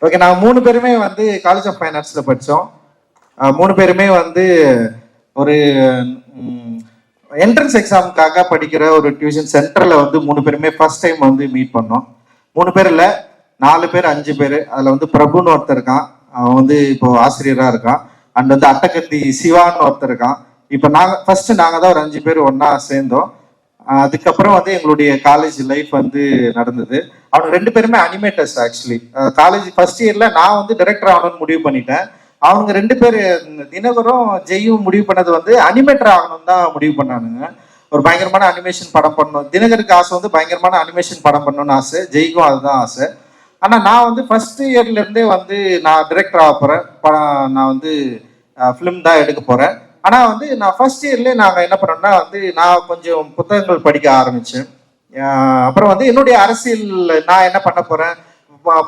Okay, நாங்கள் 3 பேருமே வந்து காலேஜ் ஆஃப் ஃபைன் ஆர்ட்ஸில் படித்தோம். 3 பேருமே வந்து ஒரு என்ட்ரன்ஸ் எக்ஸாமுக்காக படிக்கிற ஒரு டியூஷன் சென்டரில் வந்து 3 பேருமே ஃபர்ஸ்ட் டைம் வந்து மீட் பண்ணோம். 3 பேர் இல்லை, 4 பேர் 5 பேர். அதில் வந்து பிரபுன்னு ஒருத்தர் இருக்கான், அவன் வந்து இப்போ ஆசிரியராக இருக்கான். அண்ட் வந்து அட்டகத்தி சிவான்னு ஒருத்தர் இருக்கான். இப்போ நாங்கள் தான் ஒரு 5 பேர் ஒன்றா சேர்ந்தோம். அதுக்கப்புறம் வந்து எங்களுடைய காலேஜ் லைஃப் வந்து நடந்தது. அவங்க 2 பேருமே அனிமேட்டர்ஸ். ஆக்சுவலி காலேஜ் ஃபர்ஸ்ட் இயர்ல நான் வந்து டைரக்டர் ஆகணும்னு முடிவு பண்ணிட்டேன். அவங்க 2 பேர் தினகரும் ஜெயும் முடிவு பண்ணது வந்து அனிமேட்டர் ஆகணும்னு தான் முடிவு பண்ணானுங்க. ஒரு பயங்கரமான அனிமேஷன் படம் பண்ணணும். தினகருக்கு ஆசை வந்து பயங்கரமான அனிமேஷன் படம் பண்ணணும்னு ஆசை, ஜெய்க்கும் அதுதான் ஆசை. ஆனா நான் வந்து ஃபர்ஸ்ட் இயர்ல இருந்தே வந்து நான் டைரக்டர் ஆக போறேன், நான் வந்து ஃபிலிம் தான் எடுக்க போறேன். ஆனா வந்து நான் ஃபர்ஸ்ட் இயர்லேயே நாங்கள் என்ன பண்ணோம்னா வந்து நான் கொஞ்சம் புத்தகங்கள் படிக்க ஆரம்பிச்சேன். அப்புறம் வந்து என்னுடைய அரசியல் நான் என்ன பண்ண போறேன்,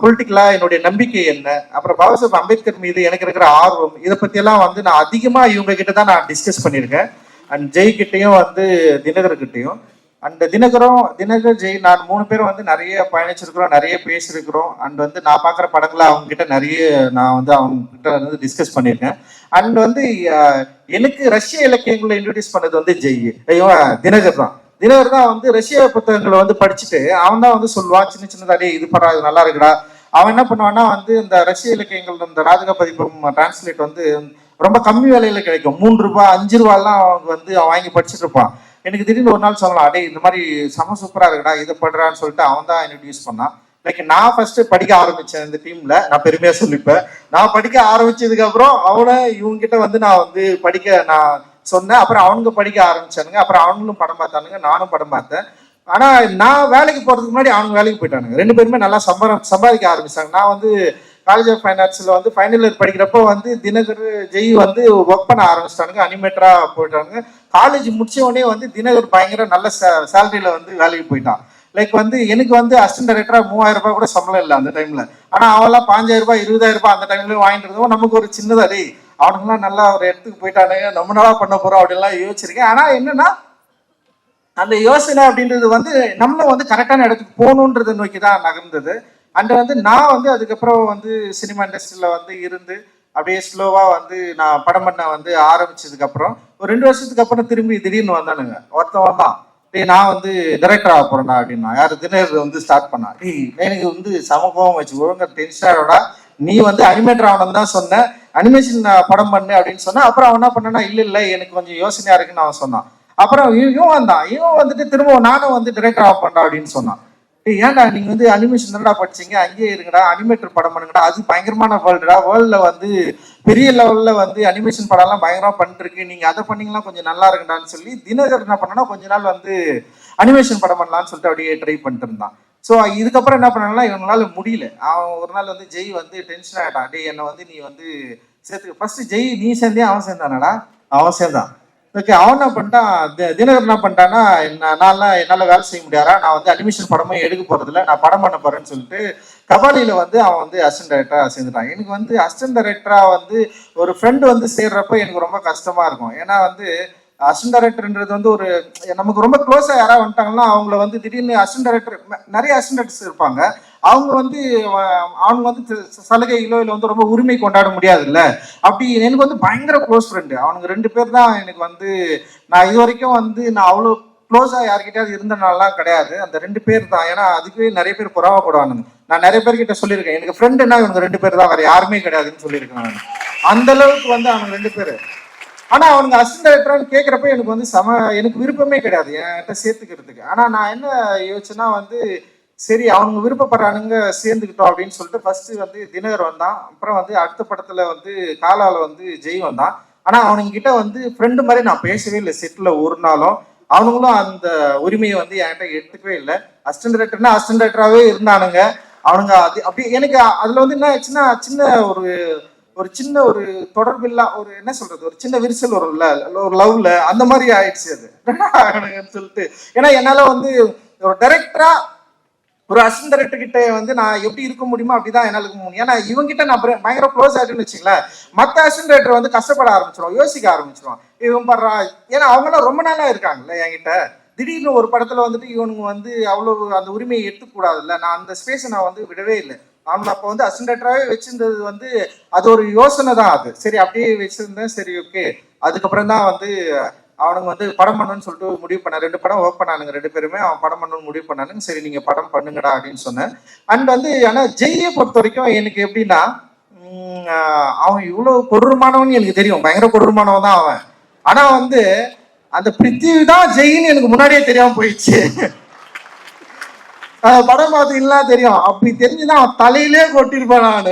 பொலிட்டிக்கலா என்னுடைய நம்பிக்கை என்ன, அப்புறம் பாபா சாஹேப் அம்பேத்கர் மீது எனக்கு இருக்கிற ஆர்வம், இதை பத்தியெல்லாம் வந்து நான் அதிகமா இவங்க கிட்ட தான் நான் டிஸ்கஸ் பண்ணியிருக்கேன். அண்ட் ஜெய் கிட்டையும் வந்து தினகர் கிட்டையும். அண்ட் தினகர் ஜெய் நான் 3 பேரும் வந்து நிறைய பயணிச்சிருக்கிறோம், நிறைய பேசியிருக்கிறோம். அண்ட் வந்து நான் பார்க்குற படங்களை அவங்க கிட்ட நிறைய நான் வந்து அவங்க கிட்ட வந்து டிஸ்கஸ் பண்ணியிருக்கேன். அண்ட் வந்து எனக்கு ரஷ்ய இலக்கியங்களை இன்ட்ரடியூஸ் பண்ணது வந்து தினகர் தான். தினகர் தான் வந்து ரஷ்ய புத்தகங்களை வந்து படிச்சுட்டு அவன் தான் வந்து சொல்லுவான், சின்ன சின்னதாடி இது பரா இது நல்லா இருக்குடா. அவன் என்ன பண்ணுவான்னா வந்து இந்த ரஷ்ய இலக்கியங்கள் இந்த ராஜக பதிப்பம் டிரான்ஸ்லேட் வந்து ரொம்ப கம்மி விலையில கிடைக்கும். 3 ரூபாய் 5 ரூபாய்லாம் அவங்க வந்து அவன் வாங்கி படிச்சுட்டு இருப்பான். எனக்கு திடீர்னு ஒரு நாள் சொல்லலாம், அடே இந்த மாதிரி செம சூப்பரா இருக்குடா, இதை படுறான்னு சொல்லிட்டு அவன் தான் இன்ட்ரடியூஸ் பண்ணான். லைக் நான் ஃபர்ஸ்ட் படிக்க ஆரம்பிச்சேன் இந்த டீம்ல, நான் பெருமையா சொல்லிப்பேன். நான் படிக்க ஆரம்பிச்சதுக்கு அப்புறம் அவனை இவங்க கிட்ட வந்து நான் வந்து படிக்க நான் சொன்னேன். அப்புறம் அவனுங்க படிக்க ஆரம்பிச்சானுங்க. அப்புறம் அவங்களும் படம் பார்த்தானுங்க, நானும் படம் பார்த்தேன். ஆனா நான் வேலைக்கு போறதுக்கு முன்னாடி அவனுங்க வேலைக்கு போயிட்டானுங்க. 2 பேருமே நல்லா சம்பாதிக்க ஆரம்பிச்சாங்க. நான் வந்து காலேஜ் ஆஃப் ஃபைன் ஆர்ட்ஸ்ல வந்து ஃபைனல் இயர் படிக்கிறப்போ வந்து தினகர் ஜெய் வந்து ஒர்க் பண்ண ஆரம்பிச்சிட்டானுங்க, அனிமேட்டரா போயிட்டானுங்க. காலேஜ் முடிச்ச உடனே வந்து தினகர் பயங்கர நல்ல சேலரியில வந்து வேலைக்கு போயிட்டான். லைக் வந்து எனக்கு வந்து அசிஸ்டன்ட் டைரக்டரா 3000 ரூபாய் கூட சம்பளம் இல்லை அந்த டைம்ல. ஆனா அவெல்லாம் 5000 ரூபாய் 20000 ரூபாய் அந்த டைம்ல வாங்கிட்டு இருந்தோம். நமக்கு ஒரு சின்னதா டே அவனுங்கெல்லாம் நல்லா ஒரு இடத்துக்கு போயிட்டானுங்க, நம்ம நல்லா பண்ண போறோம் அப்படின்லாம் யோசிச்சிருக்கேன். ஆனா என்னன்னா அந்த யோசனை அப்படின்றது வந்து நம்மளும் வந்து கரெக்டான இடத்துக்கு போகணுன்றதை நோக்கி தான் நகர்ந்தது. அண்ட் வந்து நான் வந்து அதுக்கப்புறம் வந்து சினிமா இண்டஸ்ட்ரியில வந்து இருந்து அப்படியே ஸ்லோவா வந்து நான் படம் பண்ண வந்து ஆரம்பிச்சதுக்கு அப்புறம் ஒரு 2 வருஷத்துக்கு அப்புறம் திரும்பி திடீர்னு வந்தானுங்க. ஒருத்தவன் தான், டேய் நான் வந்து டைரக்டர் ஆக போறேன்டா அப்படின்னா. யாரு தினகர் வந்து ஸ்டார்ட் பண்ணா. டேய் எனக்கு வந்து சமூகம் வச்சு ஒழுங்கா டென்ஷனோட நீ வந்து அனிமேட்டர் ஆகணும்னு தான் சொன்ன, அனிமேஷன் படம் பண்ணு அப்படின்னு சொன்னா. அப்புறம் அவன் என்ன பண்ணா, இல்ல எனக்கு கொஞ்சம் யோசனையா இருக்குன்னு அவன் சொன்னான். அப்புறம் இவன் வந்துட்டு திரும்ப நானும் வந்து டைரக்டர் ஆக பண்றா அப்படின்னு சொன்னான். ஏன்டா நீங்க வந்து அனிமேஷன் தானடா படிச்சீங்க, அங்கேயே இருங்கடா, அனிமேட்டர் படம் பண்ணுங்கடா, அது பயங்கரமான வேர்ல்டுடா, வேர்ல்ட்ல வந்து பெரிய லெவல்ல வந்து அனிமேஷன் படம் எல்லாம் பயங்கரமா பண்ணிட்டு இருக்கு, நீங்க அதை பண்ணீங்கன்னா கொஞ்சம் நல்லா இருக்குடான்னு சொல்லி தினகர் என்ன பண்ணனா கொஞ்ச நாள் வந்து அனிமேஷன் படம் பண்ணலாம்னு சொல்லிட்டு அப்படியே ட்ரை பண்ணிட்டு இருந்தான். ஸோ இதுக்கப்புறம் என்ன பண்ணனா இவங்களால முடியல. அவன் ஒரு நாள் வந்து ஜெய் வந்து டென்ஷன் ஆகிட்டான், டே என்னை வந்து நீ வந்து சேர்த்து ஃபர்ஸ்ட் ஜெய் நீ சேர்ந்தே அவன் சேர்ந்தானடா, அவன் சேர்ந்தான். ஓகே, அவன் என்ன பண்ணிட்டான், தினகர் என்ன பண்ணிட்டான்னா என்னால் வேலை செய்ய முடியாதா, நான் வந்து அனிமேஷன் படமே எடுக்க போறதில்ல, நான் படம் பண்ண போறேன்னு சொல்லிட்டு கபாலியில வந்து அவன் வந்து அசிஸ்டன்ட் டைரக்டரா சேர்ந்துட்டான். எனக்கு வந்து அசிஸ்டன்ட் டைரக்டரா வந்து ஒரு ஃப்ரெண்டு வந்து சேர்றப்ப எனக்கு ரொம்ப கஷ்டமா இருக்கும். ஏன்னா வந்து அசிஸ்டன்ட் டைரக்டர்ன்றது வந்து ஒரு நமக்கு ரொம்ப க்ளோஸா யாராவது வந்துட்டாங்கன்னா அவங்கள வந்து திடீர்னு அசிஸ்டன்ட் டைரக்டர் நிறைய அசிஸ்டன்ட் டைரக்டர்ஸ் இருப்பாங்க, அவங்க வந்து சலுகைகளோ இல்லை வந்து ரொம்ப உரிமை கொண்டாட முடியாது இல்லை. அப்படி எனக்கு வந்து பயங்கர க்ளோஸ் ஃப்ரெண்டு அவனுங்க 2 பேர் தான் எனக்கு வந்து. நான் இது வரைக்கும் வந்து நான் அவ்வளோ க்ளோஸா யார்கிட்டயாவது இருந்தனாலாம் கிடையாது, அந்த 2 பேர் தான். ஏன்னா அதுவே நிறைய பேர் புறாவப்படுவானுங்க. நான் நிறைய பேர்கிட்ட சொல்லியிருக்கேன், எனக்கு ஃப்ரெண்டுன்னா இவங்க 2 பேர் தான், வேற யாருமே கிடையாதுன்னு சொல்லியிருக்கேன் நான். அந்த அளவுக்கு வந்து அவங்க 2 பேர். ஆனா அவனுங்க அசிஸ்டன்ட் டைரக்டர்னு கேட்குறப்ப எனக்கு வந்து எனக்கு விருப்பமே கிடையாது என்கிட்ட சேர்த்துக்கிறதுக்கு. ஆனா நான் என்ன யோசிச்சேன்னா வந்து சரி அவனுங்க விருப்பப்படுறானுங்க சேர்ந்துக்கிட்டோம் அப்படின்னு சொல்லிட்டு ஃபர்ஸ்ட் வந்து தினகர் வந்தான். அப்புறம் வந்து அடுத்த படத்துல வந்து காலால வந்து ஜெய் வந்தான். ஆனா அவனுங்க கிட்ட வந்து ஃப்ரெண்டு மாதிரி நான் பேசவே இல்லை செட்டில் ஒரு நாளும். அவனுங்களும் அந்த உரிமையை வந்து என்கிட்ட எடுத்துக்கவே இல்லை. அசிஸ்டன்ட் டைரக்டர்னா அசிஸ்டன்ட் டைரக்டராகவே இருந்தானுங்க அவனுங்க. அது அப்படி எனக்கு அதுல வந்து என்ன ஆச்சுன்னா சின்ன ஒரு சின்ன ஒரு தொடர்பில்லா ஒரு என்ன சொல்றது ஒரு சின்ன விரிசல் வரும்ல ஒரு லவ்ல, அந்த மாதிரி ஆயிடுச்சு அது சொல்லிட்டு. ஏன்னா என்னால வந்து ஒரு டைரக்டரா ஒரு அசிஸ்டன்ட் டைரக்டர் கிட்ட வந்து நான் எப்படி இருக்க முடியுமோ அப்படிதான் என்னால இருக்க முடியும். ஏன்னா இவங்கிட்ட நான் பயங்கர க்ளோஸ் ஆகிட்டுன்னு வச்சுங்களேன், மற்ற அசிஸ்டன்ட் டைரக்டர் வந்து கஷ்டப்பட ஆரம்பிச்சிருவான், யோசிக்க ஆரம்பிச்சிருவான், இவன் படுறா. ஏன்னா அவங்களாம் ரொம்ப நாளா இருக்காங்கல்ல என்கிட்ட. திடீர்னு ஒரு படத்துல வந்துட்டு இவனுங்க வந்து அவ்வளவு அந்த உரிமையை எடுத்துக்கூடாதுல்ல, நான் அந்த ஸ்பேஸை நான் வந்து விடவே இல்லை. அவன் அப்போ வந்து அசிஸ்டன்டாகவே வச்சிருந்தது வந்து அது ஒரு யோசனை தான். அது சரி அப்படியே வச்சிருந்தேன். சரி ஓகே. அதுக்கப்புறம் தான் வந்து அவனுங்க வந்து படம் பண்ணணும்னு சொல்லிட்டு முடிவு பண்ண 2 படம் ஒர்க் பண்ணானுங்க. 2 பேருமே அவன் படம் பண்ணணும்னு முடிவு பண்ணானுங்க. சரி நீங்க படம் பண்ணுங்கடா அப்படின்னு சொன்னேன். அண்ட் வந்து ஆனா ஜெய்யை பொறுத்த வரைக்கும் எனக்கு எப்படின்னா அவன் இவ்வளவு கொடூரமானவன் எனக்கு தெரியும். பயங்கர கொடூரமானவன் தான் அவன். ஆனா வந்து அந்த பிருத்திவி தான் ஜெயின்னு எனக்கு முன்னாடியே தெரியாம போயிடுச்சு. படம் பார்த்தீங்கன்னா தெரியும். அப்படி தெரிஞ்சுதான் அவன் தலையிலே கொட்டிருப்பான். நான்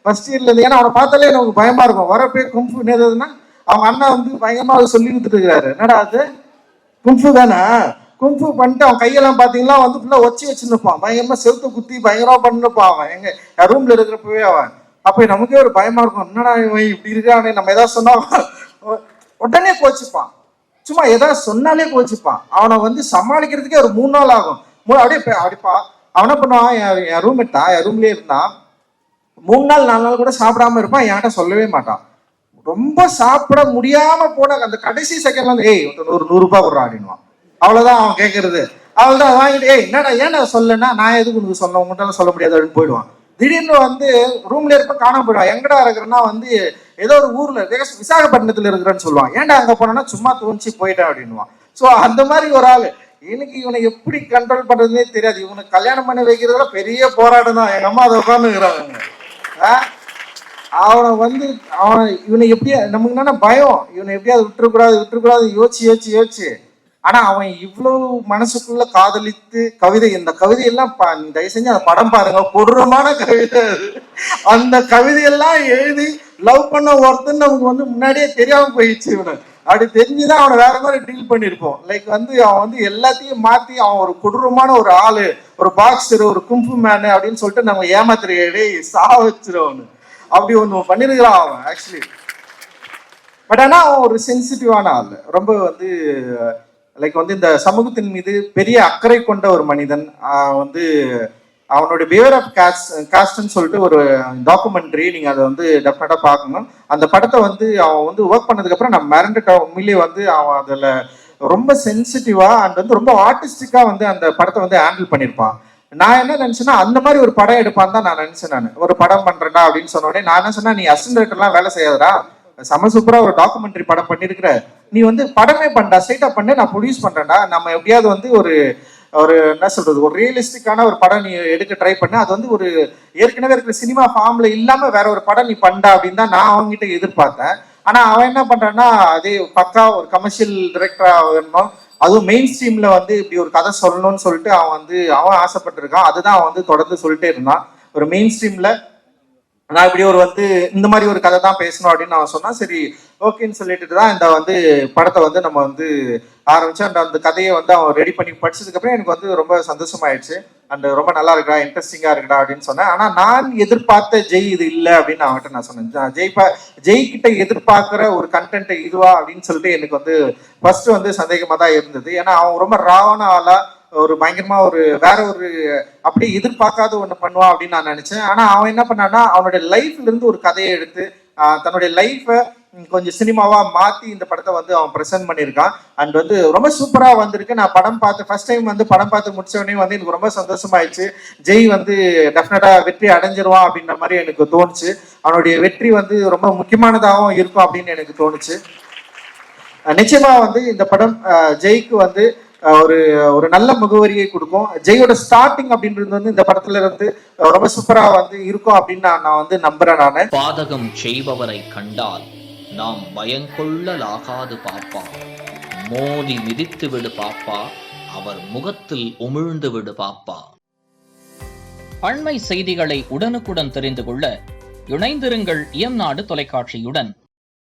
ஃபர்ஸ்ட் இயர்ல இருந்து, ஏன்னா அவனை பார்த்தாலே எனக்கு பயமா இருக்கும். வரப்பே கும்பு நேரதுன்னா அவங்க அண்ணா வந்து பயங்கரமா சொல்லி கொடுத்துட்டு இருக்கிறாரு. என்னடா அது கும்பு தானே, கும்பு பண்ணிட்டு அவன் கையெல்லாம் பார்த்தீங்கன்னா வந்து ஃபுல்லா ஒச்சி வச்சுருப்பான். பயங்கரமா செவுத்து குத்தி பயங்கரமா பண்ணிருப்பான் அவன். எங்க ரூம்ல இருக்கிறப்பவே அவன். அப்ப நமக்கே ஒரு பயமா இருக்கும். என்னடா இவன் இப்படி இருக்கானே, நம்ம ஏதாவது சொன்னா உடனே கோச்சிப்பான். சும்மா ஏதாவது சொன்னாலே கோச்சிப்பான். அவனை வந்து சமாளிக்கிறதுக்கே ஒரு 3 நாள் ஆகும். அப்படிப்பா அவன் என்ன பண்ணுவான், என் ரூம்மேட் தான், என் ரூம்லயே இருந்தான். 3 நாள் 4 நாள் கூட சாப்பிடாம இருப்பான். என்கிட்ட சொல்லவே மாட்டான். ரொம்ப சாப்பிட முடியாம போன அந்த கடைசி செகண்ட்ல வந்து ஏய் ஒரு 100 ரூபாய் கொடுறான் அப்படின்வான். அவ்வளவுதான் அவன் கேட்கறது. அவள்தான் வாங்கிட்டு ஏய் என்னடா ஏன்னா சொல்லனா, நான் எதுக்கு உனக்கு சொல்ல, உங்கள்கிட்ட சொல்ல முடியாது அப்படின்னு போயிடுவான். திடீர்னு வந்து ரூம்ல இருப்ப காணாம போயிடுவான். எங்கடா இருக்கிறேன்னா வந்து ஏதோ ஒரு ஊர்ல விசாகப்பட்டினத்துல இருக்கிறேன்னு சொல்லுவான். ஏன்டா அங்க போனா சும்மா தோணுச்சு போயிட்டேன் அப்படின்வான். ஸோ அந்த மாதிரி ஒரு ஆள். எனக்கு இவனை எப்படி கண்ட்ரோல் பண்றதுன்னே தெரியாது. இவனுக்கு கல்யாணம் பண்ணி வைக்கிறதுல பெரிய போராட்டம் தான். எங்க அம்மா அதை உட்காந்துக்கிறாங்க. அவனை வந்து இவனை எப்படியா நமக்கு என்னன்னா பயம், இவனை எப்படியாவது விட்டுறக்கூடாது யோசிச்சு. ஆனா அவன் இவ்வளவு மனசுக்குள்ள காதலித்து கவிதை, இந்த கவிதையெல்லாம் தயவு செஞ்சு அந்த படம் பாருங்க, கொடூரமான கவிதை அது. அந்த கவிதையெல்லாம் எழுதி லவ் பண்ண ஒருத்தன் நமக்கு வந்து முன்னாடியே தெரியாம போயிடுச்சு. இவனை அப்படி தெரிஞ்சுதான் அவனை வேற மாதிரி டீல் பண்ணிருப்போம். லைக் வந்து அவன் வந்து எல்லாத்தையும் மாத்தி அவன் ஒரு கொடூரமான ஒரு ஆளு, ஒரு பாக்ஸர், ஒரு கும்பு மேனு அப்படின்னு சொல்லிட்டு நம்ம ஏமாத்திரையே சா வச்சிருவனு அப்படி ஒண்ணு பண்ணிருக்கிறான் அவன் ஆக்சுவலி. பட் ஆனா அவன் ஒரு சென்சிட்டிவான ஆள். ரொம்ப வந்து லைக் வந்து இந்த சமூகத்தின் மீது பெரிய அக்கறை கொண்ட ஒரு மனிதன். வந்து அவனுடைய பிஹேவியர் ஆஃப் காஸ்ட்னு சொல்லிட்டு ஒரு டாக்குமெண்ட்ரி, நீங்க அதை வந்து டெஃபினட்டா பார்க்கணும். அந்த படத்தை வந்து அவன் வந்து ஒர்க் பண்ணதுக்கு அப்புறம் நான் மிரண்டுட்டேன். உண்மையிலேயே வந்து அவன் அதுல ரொம்ப சென்சிட்டிவா அண்ட் வந்து ரொம்ப ஆர்டிஸ்டிக்கா வந்து அந்த படத்தை வந்து ஹேண்டில் பண்ணியிருப்பான். நான் என்ன நினைச்சேன்னா அந்த மாதிரி ஒரு படம் எடுப்பான்னு தான் நான் நினைச்சேன். நான் ஒரு படம் பண்றேன்டா அப்படின்னு சொன்ன உடனே நான் என்ன சொன்னா, நீ அசிஸ்டன்ட் டைரக்டர்லாம் வேலை செய்யாதடா, செம சூப்பரா ஒரு டாக்குமெண்ட்ரி படம் பண்ணிருக்கிற, நீ வந்து படமே பண்ணா, ஸ்ட்ரைட்டா பண்ணு, நான் ப்ரொடியூஸ் பண்றேன்டா, நம்ம எப்படியாவது வந்து ஒரு என்ன சொல்றது, ஒரு ரியலிஸ்டிக்கான ஒரு படம் நீ எடுக்க ட்ரை பண்ண, அது வந்து ஒரு ஏற்கனவே இருக்கிற சினிமா ஃபார்ம்ல இல்லாம வேற ஒரு படம் நீ பண்ணா அப்படின்னு தான் நான் அவங்ககிட்ட எதிர்பார்த்தேன். ஆனா அவன் என்ன பண்றான்னா, அதே பக்கா ஒரு கமர்ஷியல் டைரக்டரா வரணும், அதுவும் மெயின் ஸ்ட்ரீம்ல வந்து இப்படி ஒரு கதை சொல்லணும்னு சொல்லிட்டு அவன் ஆசைப்பட்டிருக்கான். அதுதான் அவன் வந்து தொடர்ந்து சொல்லிட்டே இருந்தான். ஒரு மெயின் ஸ்ட்ரீம்ல நான் இப்படி ஒரு வந்து இந்த மாதிரி ஒரு கதை தான் பேசணும் அப்படின்னு அவன் சொன்னா, சரி ஓகேன்னு சொல்லிட்டு தான் இந்த வந்து படத்தை வந்து நம்ம வந்து ஆரம்பிச்சு அந்த கதையை வந்து அவன் ரெடி பண்ணி படிச்சதுக்கு அப்புறம் எனக்கு வந்து ரொம்ப சந்தோஷமாயிடுச்சு. அண்ட் ரொம்ப நல்லா இருக்கா, இன்ட்ரெஸ்டிங்கா இருக்குடா அப்படின்னு சொன்னேன். ஆனா நான் எதிர்பார்த்த ஜெய் இது இல்லை அப்படின்னு அவன்கிட்ட நான் சொன்னேன். ஜெய் கிட்ட எதிர்பார்க்கிற ஒரு கண்டென்ட் இதுவா அப்படின்னு சொல்லிட்டு எனக்கு வந்து ஃபர்ஸ்ட் வந்து சந்தேகமா தான் இருந்தது. ஏன்னா அவன் ரொம்ப ராவான ஆளா, ஒரு பயங்கரமா ஒரு வேற ஒரு அப்படியே எதிர்பார்க்காத ஒண்ணு பண்ணுவான் அப்படின்னு நான் நினைச்சேன். ஆனா அவன் என்ன பண்ணான்னா, அவனுடைய லைஃப்ல இருந்து ஒரு கதையை எடுத்து தன்னுடைய லைஃபை கொஞ்சம் சினிமாவா மாத்தி இந்த படத்தை வந்து அவன் ப்ரெசென்ட் பண்ணியிருக்கான். அண்ட் வந்து ரொம்ப சூப்பரா வந்திருக்கு. நான் படம் பார்த்து ஃபர்ஸ்ட் டைம் வந்து படம் பார்த்து முடிச்ச உடனே வந்து எனக்கு ரொம்ப சந்தோஷமாயிடுச்சு. ஜெய் வந்து டெஃபினட்டா வெற்றி அடைஞ்சிருவான் அப்படின்ற மாதிரி எனக்கு தோணுச்சு. அவனுடைய வெற்றி வந்து ரொம்ப முக்கியமானதாகவும் இருக்கும் அப்படின்னு எனக்கு தோணுச்சு. நிச்சயமா வந்து இந்த படம் ஜெய்க்கு வந்து ஒரு ஒரு நல்ல முகவரியை கொடுக்கும். ஜெயோட ஸ்டார்டிங் அப்படின்றது வந்து இந்த படத்துல இருந்து ரொம்ப சூப்பரா வந்து இருக்கும் அப்படின்னு நான் வந்து நம்புறேன். நானு பாதகம் செய்பவரை கண்டால் நாம் பயங்கொள்ளலாகாது பாப்பா, மோதி மிதித்து விடு பாப்பா, அவர் முகத்தில் உமிழ்ந்து விடு பாப்பா. அண்மை செய்திகளை உடனுக்குடன் தெரிந்து கொள்ள இணைந்திருங்கள் இயம்நாடு தொலைக்காட்சியுடன்.